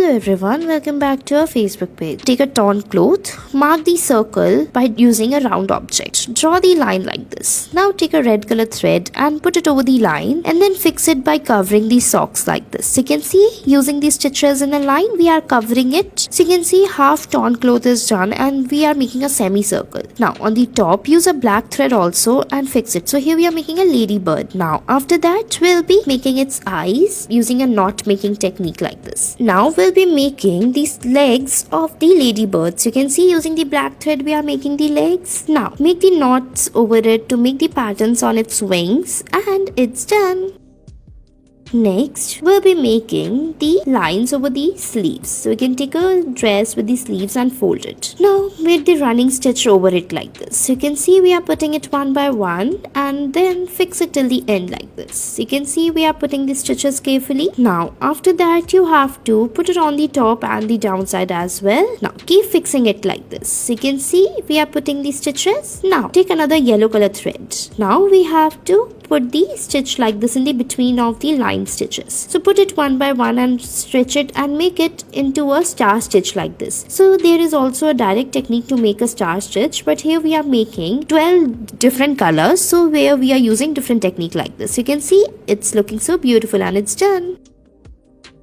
everyone, welcome back to our Facebook page. Take a torn cloth, mark the circle by using a round object. Draw the line like this. Now take a red color thread and put it over the line and then fix it by covering the socks like this. So you can see using the stitches in a line, we are covering it. So you can see half torn cloth is done and we are making a semicircle. Now on the top, use a black thread also and fix it. So here we are making a ladybird. Now after that, we'll be making its eyes using a knot making technique like this. Now we'll be making these legs of the ladybird. So you can see using the black thread we are making the legs. Now make the knots over it to make the patterns on its wings and it's done. Next, we'll be making the lines over the sleeves. So we can take a dress with the sleeves and fold it. Now, make the running stitch over it like this. So you can see we are putting it one by one and then fix it till the end like this. So you can see we are putting the stitches carefully. Now, after that, you have to put it on the top and the downside as well. Now, keep fixing it like this. So you can see we are putting the stitches. Now, take another yellow color thread. Now, we have to put the stitch like this in the between of the line stitches. So put it one by one and stretch it and make it into a star stitch like this. So there is also a direct technique to make a star stitch, but here we are making 12 different colors, so where we are using different technique like this. You can see it's looking so beautiful and it's done.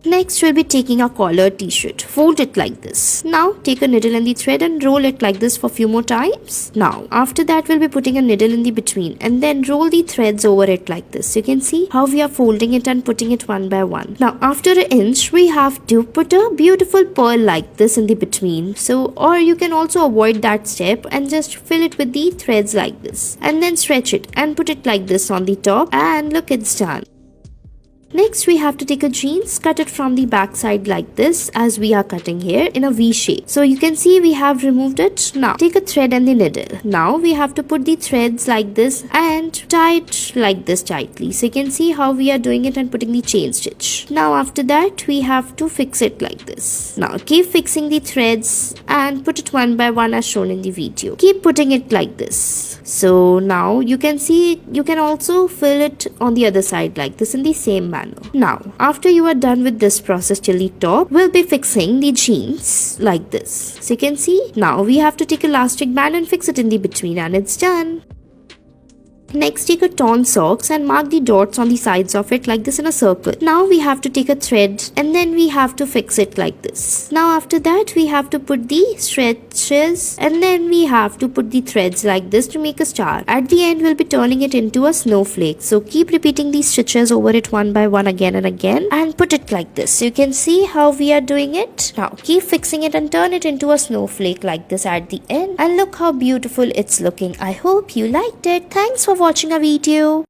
Next, we'll be taking a collared t-shirt. Fold it like this. Now, take a needle and the thread and roll it like this for a few more times. Now, after that, we'll be putting a needle in the between and then roll the threads over it like this. You can see how we are folding it and putting it one by one. Now, after an inch, we have to put a beautiful pearl like this in the between. So, or you can also avoid that step and just fill it with the threads like this. And then stretch it and put it like this on the top and look, it's done. Next, we have to take a jeans, cut it from the back side like this as we are cutting here in a V shape. So you can see we have removed it. Now, take a thread and the needle. Now, we have to put the threads like this and tie it like this tightly. So you can see how we are doing it and putting the chain stitch. Now, after that, we have to fix it like this. Now, keep fixing the threads and put it one by one as shown in the video. Keep putting it like this. So now, you can see you can also fill it on the other side like this in the same manner. Now, after you are done with this process till the top, we'll be fixing the jeans like this. So you can see, now we have to take elastic band and fix it in the between and it's done. Next, take a torn socks and mark the dots on the sides of it like this in a circle. Now we have to take a thread and then we have to fix it like this. Now after that, we have to put the stretches and then we have to put the threads like this to make a star. At the end, we'll be turning it into a snowflake. So keep repeating these stitches over it one by one again and again and put it like this. So you can see how we are doing it. Now keep fixing it and turn it into a snowflake like this at the end and look how beautiful it's looking. I hope you liked it. Thanks for watching our video.